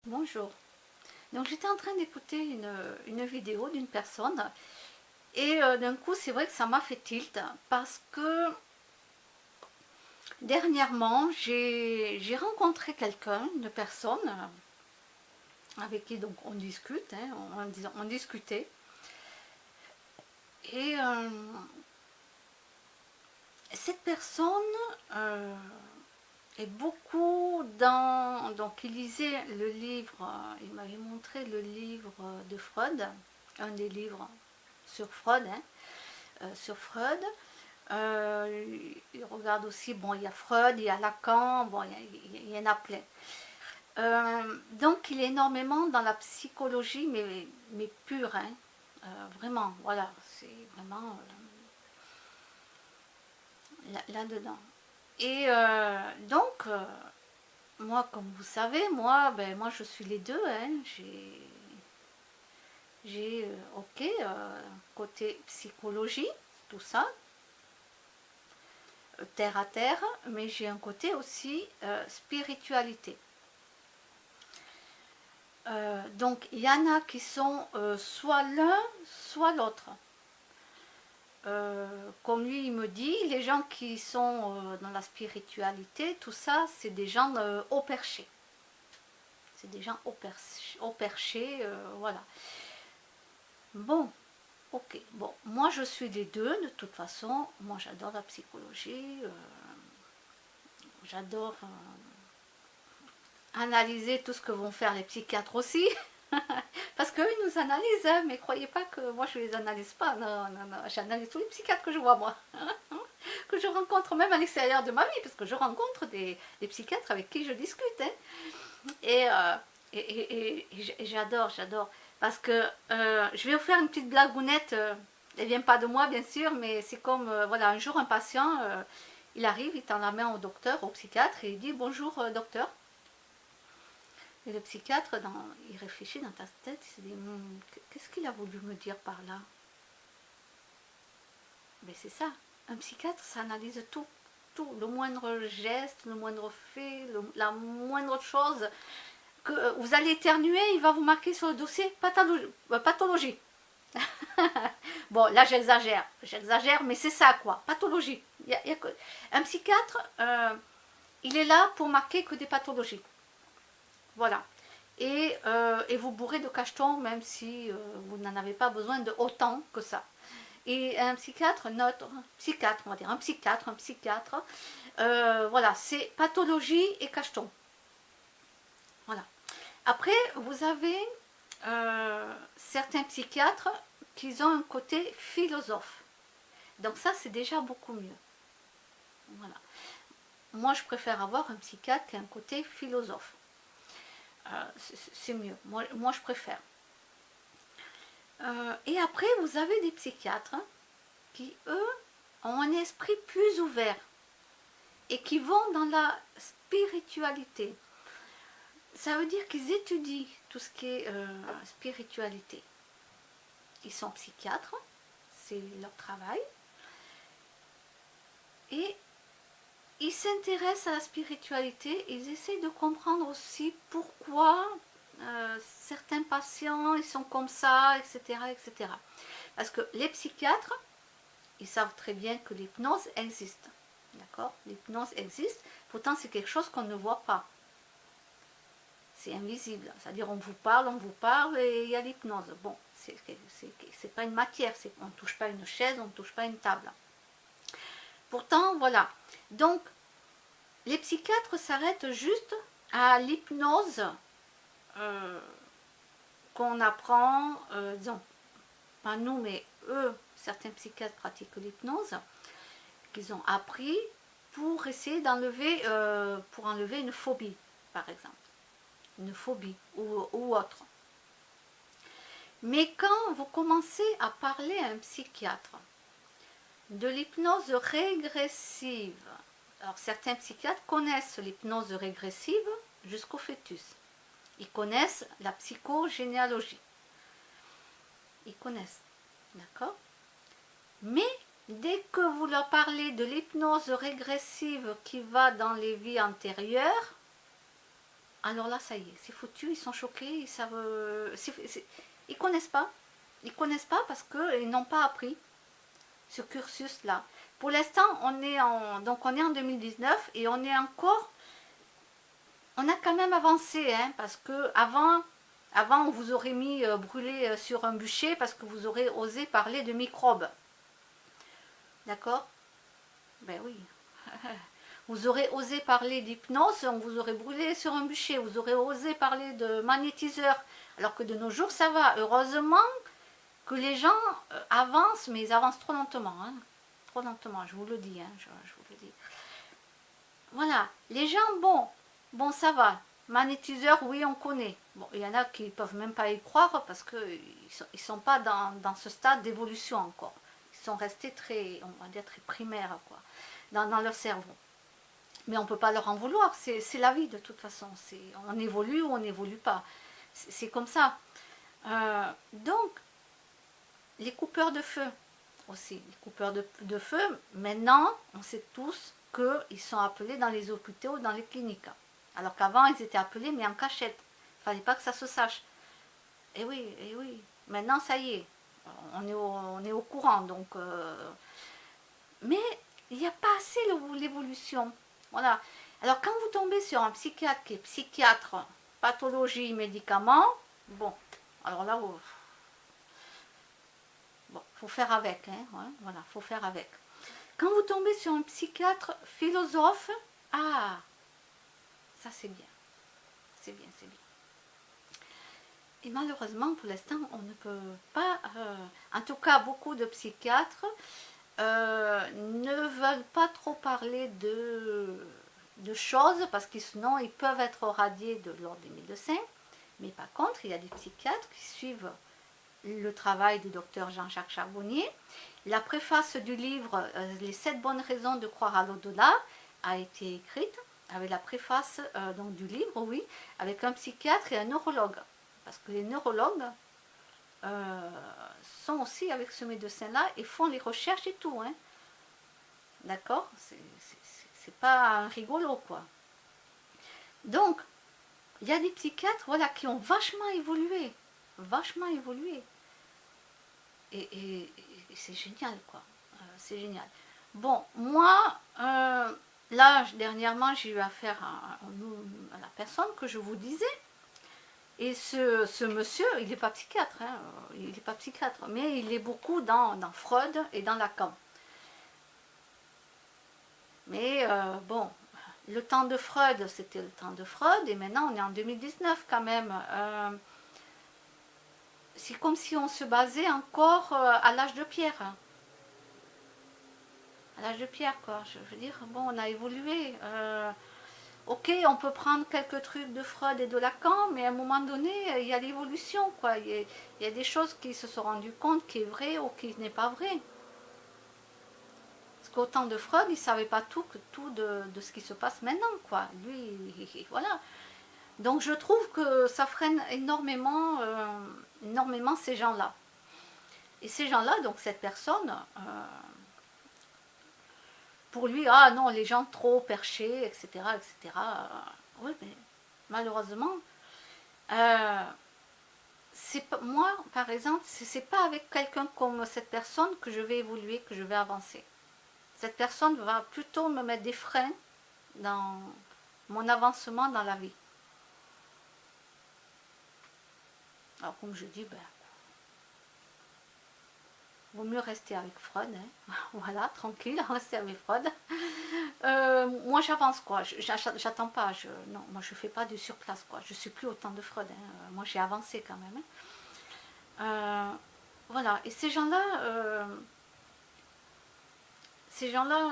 Bonjour. Donc j'étais en train d'écouter une vidéo d'une personne et d'un coup c'est vrai que ça m'a fait tilt parce que dernièrement j'ai rencontré quelqu'un, une personne avec qui donc on discute, hein, on discutait et cette personne est beaucoup dans... Donc il lisait le livre, il m'avait montré le livre de Freud, un des livres sur Freud, sur Freud. Il regarde aussi, bon, il y a Freud, il y a Lacan, bon, il y en a plein. Donc il est énormément dans la psychologie, mais pure, hein. Vraiment, voilà, c'est vraiment là-dedans. Et donc, moi, comme vous savez, moi je suis les deux, hein. J'ai ok, côté psychologie, tout ça, terre à terre, mais j'ai un côté aussi spiritualité. Donc il y en a qui sont soit l'un, soit l'autre. Comme lui il me dit, les gens qui sont dans la spiritualité, tout ça, c'est des gens haut perchés. C'est des gens haut perchés, voilà. Bon, ok. Bon, moi je suis les deux, de toute façon. Moi j'adore la psychologie, j'adore analyser tout ce que vont faire les psychiatres aussi. Parce qu'eux, ils nous analysent, hein, mais croyez pas que moi je les analyse pas. Non, non, non. J'analyse tous les psychiatres que je vois, moi. Que je rencontre même à l'extérieur de ma vie, parce que je rencontre des psychiatres avec qui je discute. Hein. Et, et j'adore, j'adore. Parce que je vais vous faire une petite blagounette. Elle vient pas de moi, bien sûr, mais c'est comme, voilà, un jour, un patient, il arrive, il tend la main au docteur, au psychiatre, et il dit bonjour, docteur. Et le psychiatre, il réfléchit dans ta tête, il se dit qu'est-ce qu'il a voulu me dire par là? Mais c'est ça, un psychiatre, ça analyse tout, tout, le moindre geste, le moindre fait, la moindre chose. Que vous allez éternuer, il va vous marquer sur le dossier pathologie. Bon, là j'exagère, mais c'est ça quoi, pathologie. Un psychiatre, il est là pour marquer que des pathologies. Voilà. Et vous bourrez de cachetons, même si vous n'en avez pas besoin de autant que ça. Et un psychiatre, on va dire un psychiatre, voilà, c'est pathologie et cacheton. Voilà. Après, vous avez certains psychiatres qui ont un côté philosophe. Donc ça, c'est déjà beaucoup mieux. Voilà. Moi, je préfère avoir un psychiatre qui a un côté philosophe. C'est mieux. Moi, je préfère. Et après, vous avez des psychiatres qui, eux, ont un esprit plus ouvert et qui vont dans la spiritualité. Ça veut dire qu'ils étudient tout ce qui est spiritualité. Ils sont psychiatres, c'est leur travail. Et ils s'intéressent à la spiritualité, ils essaient de comprendre aussi pourquoi certains patients ils sont comme ça, etc., etc. Parce que les psychiatres, ils savent très bien que l'hypnose existe. D'accord? L'hypnose existe, pourtant c'est quelque chose qu'on ne voit pas. C'est invisible, c'est-à-dire on vous parle et il y a l'hypnose. Bon, c'est pas une matière, on ne touche pas une chaise, on ne touche pas une table. Pourtant, voilà. Donc, les psychiatres s'arrêtent juste à l'hypnose qu'on apprend, disons, pas nous, mais eux, certains psychiatres pratiquent l'hypnose, qu'ils ont appris pour essayer d'enlever, pour enlever une phobie, par exemple. Une phobie ou autre. Mais quand vous commencez à parler à un psychiatre de l'hypnose régressive, alors certains psychiatres connaissent l'hypnose régressive jusqu'au fœtus. Ils connaissent la psychogénéalogie. Ils connaissent, d'accord? Mais dès que vous leur parlez de l'hypnose régressive qui va dans les vies antérieures, alors là, ça y est, c'est foutu, ils sont choqués, ils savent, ils connaissent pas. Ils connaissent pas parce qu'ils n'ont pas appris ce cursus-là. Pour l'instant, donc on est en 2019 et on est encore, on a quand même avancé, hein, parce que avant on vous aurait mis brûlé sur un bûcher parce que vous aurez osé parler de microbes. D'accord? Ben oui. Vous aurez osé parler d'hypnose, on vous aurait brûlé sur un bûcher. Vous aurez osé parler de magnétiseur, alors que de nos jours ça va. Heureusement que les gens avancent, mais ils avancent trop lentement. Hein. Trop lentement, je vous le dis. Hein, je vous le dis. Voilà. Les gens, bon, ça va. Magnétiseur, oui, on connaît. Bon, il y en a qui ne peuvent même pas y croire parce qu'ils ne sont pas dans ce stade d'évolution encore. Ils sont restés très, on va dire, très primaires, quoi, dans leur cerveau. Mais on ne peut pas leur en vouloir, c'est la vie de toute façon. On évolue ou on n'évolue pas. C'est comme ça. Donc, les coupeurs de feu aussi. Les coupeurs de feu, maintenant, on sait tous qu'ils sont appelés dans les hôpitaux ou dans les cliniques. Alors qu'avant, ils étaient appelés, mais en cachette. Il ne fallait pas que ça se sache. Et oui, et oui. Maintenant, ça y est. On est au courant. Donc, mais il n'y a pas assez l'évolution. Voilà. Alors, quand vous tombez sur un psychiatre qui est psychiatre, pathologie, médicaments, bon, alors là, bon, faut faire avec, hein, ouais, voilà, faut faire avec. Quand vous tombez sur un psychiatre philosophe, ah, ça c'est bien, c'est bien, c'est bien. Et malheureusement, pour l'instant, on ne peut pas, en tout cas, beaucoup de psychiatres ne veulent pas trop parler de choses parce que sinon ils peuvent être radiés de l'ordre des médecins. Mais par contre, il y a des psychiatres qui suivent le travail du docteur Jean-Jacques Charbonnier. La préface du livre Les 7 bonnes raisons de croire à l'au-delà a été écrite avec la préface donc du livre, oui, avec un psychiatre et un neurologue. Parce que les neurologues sont aussi avec ce médecin-là et font les recherches et tout. Hein. D'accord? C'est pas un rigolo, quoi. Donc, il y a des psychiatres voilà, qui ont vachement évolué. Vachement évolué. Et c'est génial, quoi. C'est génial. Bon, moi, là, dernièrement, j'ai eu affaire à la personne que je vous disais. Et ce monsieur, il n'est pas psychiatre, hein, il n'est pas psychiatre, mais il est beaucoup dans Freud et dans Lacan. Mais bon, le temps de Freud, c'était le temps de Freud, et maintenant on est en 2019 quand même. C'est comme si on se basait encore à l'âge de pierre. À l'âge de pierre, quoi. Je veux dire, bon, on a évolué. Ok, on peut prendre quelques trucs de Freud et de Lacan, mais à un moment donné, il y a l'évolution, quoi. Il y a des choses qui se sont rendues compte qui est vrai ou qui n'est pas vrai. Parce qu'au temps de Freud, il ne savait pas tout de ce qui se passe maintenant, quoi. Lui, voilà. Donc je trouve que ça freine énormément, énormément ces gens-là. Et ces gens-là, donc cette personne, pour lui, ah non, les gens trop perchés, etc., etc. Oui, mais malheureusement, moi, par exemple, c'est pas avec quelqu'un comme cette personne que je vais évoluer, que je vais avancer. Cette personne va plutôt me mettre des freins dans mon avancement dans la vie. Alors comme je dis, ben, vaut mieux rester avec Freud, hein. Voilà, tranquille, rester avec Freud. Moi j'avance, quoi, j'attends pas, non, moi je fais pas du surplace, quoi, je suis plus au temps de Freud, hein. Moi j'ai avancé quand même. Hein. Voilà, et ces gens-là,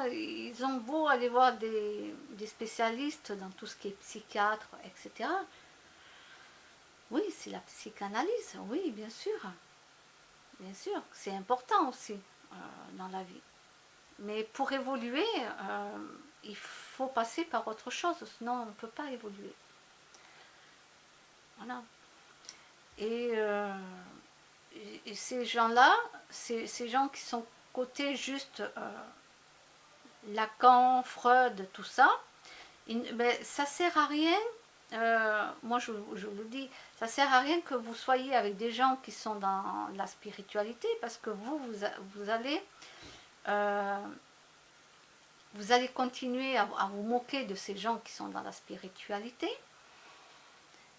ils ont beau aller voir des spécialistes dans tout ce qui est psychiatre, etc. Oui, c'est la psychanalyse, oui, bien sûr. Bien sûr, c'est important aussi dans la vie. Mais pour évoluer, il faut passer par autre chose, sinon on ne peut pas évoluer. Voilà. Et, ces gens-là, ces gens qui sont côté juste Lacan, Freud, tout ça, ben, ça sert à rien moi je le dis, ça sert à rien que vous soyez avec des gens qui sont dans la spiritualité, parce que euh, vous allez continuer à vous moquer de ces gens qui sont dans la spiritualité.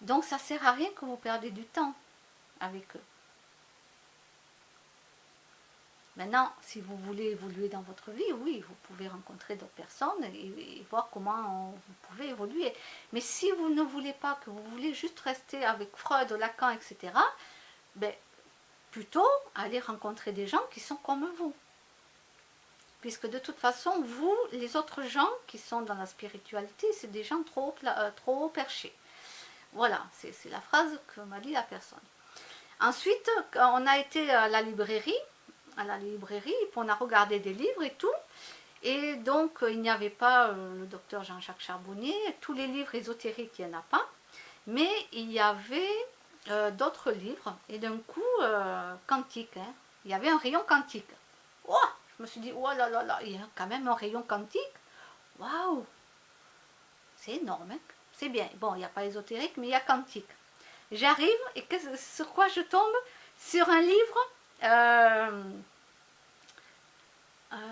Donc ça sert à rien que vous perdez du temps avec eux. Maintenant, si vous voulez évoluer dans votre vie, oui, vous pouvez rencontrer d'autres personnes et voir comment vous pouvez évoluer. Mais si vous ne voulez pas, que vous voulez juste rester avec Freud, Lacan, etc., ben, plutôt aller rencontrer des gens qui sont comme vous. Puisque de toute façon, vous, les autres gens qui sont dans la spiritualité, c'est des gens trop haut perchés. Voilà, c'est la phrase que m'a dit la personne. Ensuite, on a été à la librairie, puis on a regardé des livres et tout. Et donc, il n'y avait pas le docteur Jean-Jacques Charbonnier, tous les livres ésotériques, il n'y en a pas. Mais il y avait d'autres livres, et d'un coup, quantique. Hein. Il y avait un rayon quantique. Oh, je me suis dit, oh là là là, il y a quand même un rayon quantique. Waouh, c'est énorme, hein. C'est bien. Bon, il n'y a pas ésotérique, mais il y a quantique. J'arrive, et sur quoi je tombe? Sur un livre.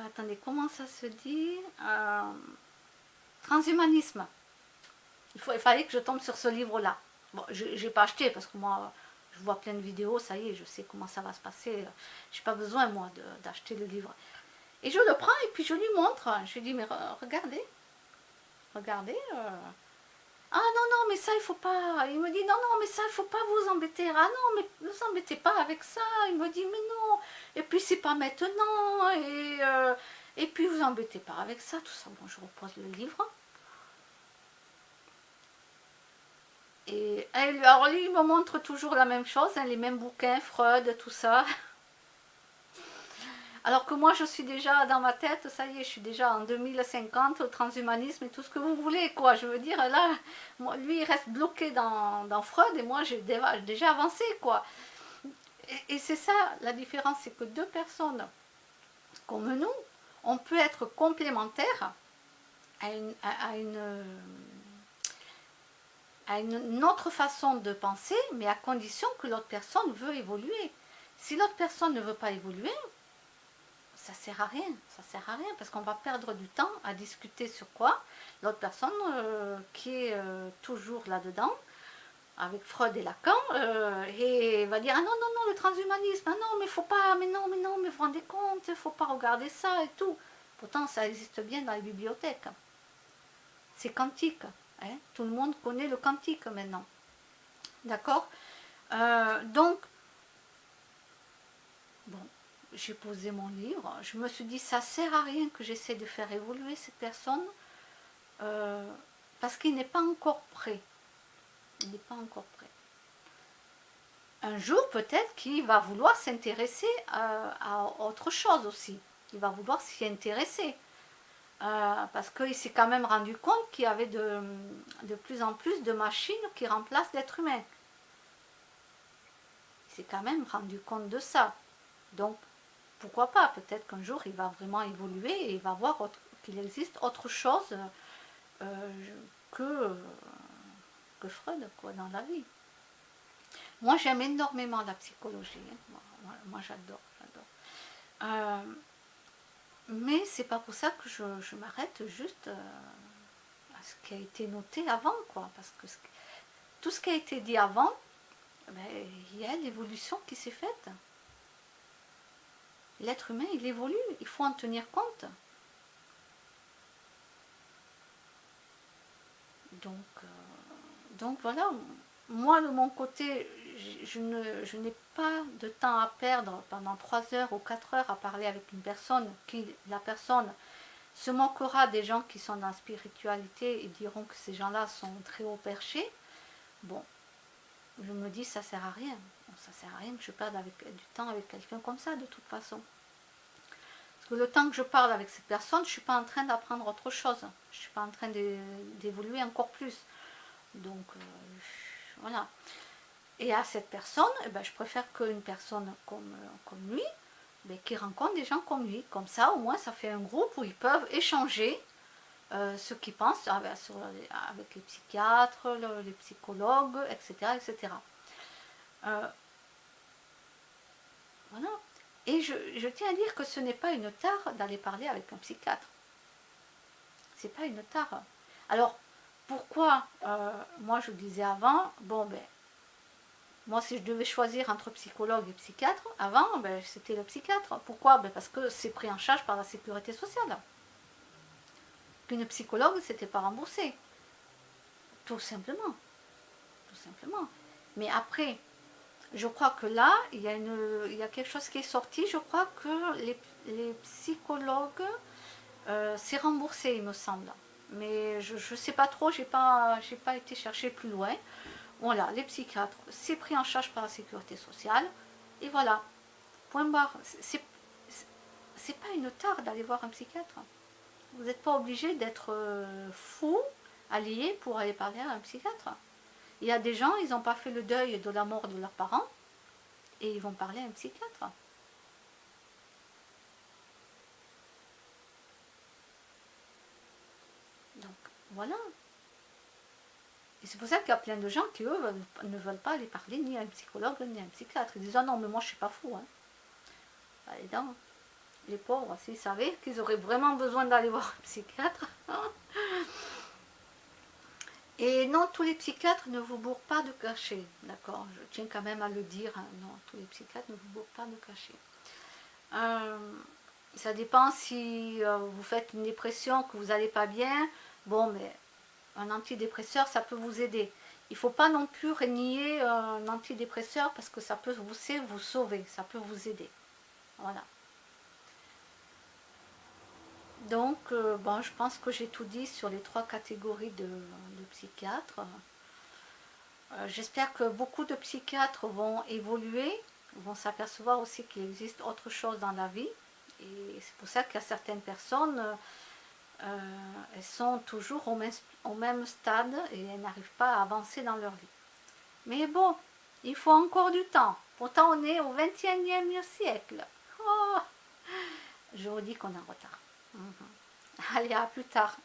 Attendez, comment ça se dit? Transhumanisme. Il fallait que je tombe sur ce livre-là. Bon, je n'ai pas acheté parce que moi, je vois plein de vidéos, ça y est, je sais comment ça va se passer. Je n'ai pas besoin, moi, d'acheter le livre. Et je le prends et puis je lui montre. Je lui dis, mais regardez, regardez. Ah non, non, mais ça, il faut pas. Il me dit, non, non, mais ça, il faut pas vous embêter. Ah non, mais ne vous embêtez pas avec ça. Il me dit, mais non. Et puis, c'est pas maintenant. Et puis, vous embêtez pas avec ça, tout ça. Bon, je repose le livre. Et alors, lui, il me montre toujours la même chose, hein, les mêmes bouquins, Freud, tout ça. Alors que moi, je suis déjà dans ma tête, ça y est, je suis déjà en 2050, au transhumanisme et tout ce que vous voulez, quoi. Je veux dire, là, moi, lui, il reste bloqué dans Freud et moi, j'ai déjà avancé, quoi. Et c'est ça, la différence, c'est que deux personnes comme nous, on peut être complémentaires à une autre façon de penser, mais à condition que l'autre personne veut évoluer. Si l'autre personne ne veut pas évoluer, ça sert à rien, ça sert à rien, parce qu'on va perdre du temps à discuter sur quoi? L'autre personne qui est toujours là-dedans, avec Freud et Lacan, et va dire, ah non, non, non, le transhumanisme, ah non, mais faut pas, mais non, mais non, mais vous vous rendez compte, il faut pas regarder ça et tout. Pourtant, ça existe bien dans les bibliothèques. C'est quantique, hein? Tout le monde connaît le quantique maintenant. D'accord? Donc, bon, j'ai posé mon livre, je me suis dit ça sert à rien que j'essaie de faire évoluer cette personne parce qu'il n'est pas encore prêt. Il n'est pas encore prêt. Un jour peut-être qu'il va vouloir s'intéresser à autre chose aussi. Il va vouloir s'y intéresser. Parce qu'il s'est quand même rendu compte qu'il y avait de plus en plus de machines qui remplacent l'être humain. Il s'est quand même rendu compte de ça. Donc, pourquoi pas? Peut-être qu'un jour, il va vraiment évoluer et il va voir qu'il existe autre chose que Freud, quoi, dans la vie. Moi, j'aime énormément la psychologie. Hein. Moi j'adore, j'adore. Mais c'est pas pour ça que je m'arrête juste à ce qui a été noté avant, quoi. Parce que tout ce qui a été dit avant, ben, il y a l'évolution qui s'est faite. L'être humain, il évolue, il faut en tenir compte. Donc voilà, moi de mon côté, je n'ai pas de temps à perdre pendant 3 heures ou 4 heures à parler avec une personne la personne se moquera des gens qui sont dans la spiritualité et diront que ces gens-là sont très haut perchés. Bon, je me dis ça sert à rien. Ça sert à rien que je perde du temps avec quelqu'un comme ça de toute façon. Parce que le temps que je parle avec cette personne, je ne suis pas en train d'apprendre autre chose. Je ne suis pas en train d'évoluer encore plus. Donc voilà. Et à cette personne, eh ben, je préfère qu'une personne comme lui, ben, qui rencontre des gens comme lui. Comme ça, au moins, ça fait un groupe où ils peuvent échanger ce qu'ils pensent avec les psychiatres, les psychologues, etc. etc. Voilà. Et je tiens à dire que ce n'est pas une tare d'aller parler avec un psychiatre. C'est pas une tare. Alors, pourquoi moi je disais avant, bon ben, moi si je devais choisir entre psychologue et psychiatre, avant ben, c'était le psychiatre. Pourquoi ben, parce que c'est pris en charge par la sécurité sociale. Qu'une psychologue, c'était pas remboursé. Tout simplement. Tout simplement. Mais après, je crois que là, il y a quelque chose qui est sorti. Je crois que les psychologues, c'est remboursé, il me semble. Mais je ne sais pas trop, j'ai pas été chercher plus loin. Voilà, les psychiatres, c'est pris en charge par la sécurité sociale. Et voilà, point barre. C'est pas une tare d'aller voir un psychiatre. Vous n'êtes pas obligé d'être fou, allié pour aller parler à un psychiatre. Il y a des gens, ils n'ont pas fait le deuil de la mort de leurs parents et ils vont parler à un psychiatre. Donc voilà. Et c'est pour ça qu'il y a plein de gens qui, eux, ne veulent pas aller parler ni à un psychologue ni à un psychiatre. Ils disent ah non, mais moi je suis pas fou. Hein. Allez donc, les pauvres, s'ils savaient qu'ils auraient vraiment besoin d'aller voir un psychiatre. Et non, tous les psychiatres ne vous bourrent pas de cachet, d'accord? Je tiens quand même à le dire, hein. Non, tous les psychiatres ne vous bourrent pas de cachet. Ça dépend si vous faites une dépression, que vous n'allez pas bien, bon, mais un antidépresseur, ça peut vous aider. Il ne faut pas non plus renier un antidépresseur parce que ça peut vous sauver, ça peut vous aider. Voilà. Donc, bon, je pense que j'ai tout dit sur les 3 catégories de psychiatres. J'espère que beaucoup de psychiatres vont évoluer, vont s'apercevoir aussi qu'il existe autre chose dans la vie. Et c'est pour ça qu'il y a certaines personnes, elles sont toujours au même stade et elles n'arrivent pas à avancer dans leur vie. Mais bon, il faut encore du temps. Pourtant, on est au 21e siècle. Oh, je vous dis qu'on est en retard. Allez, à plus tard.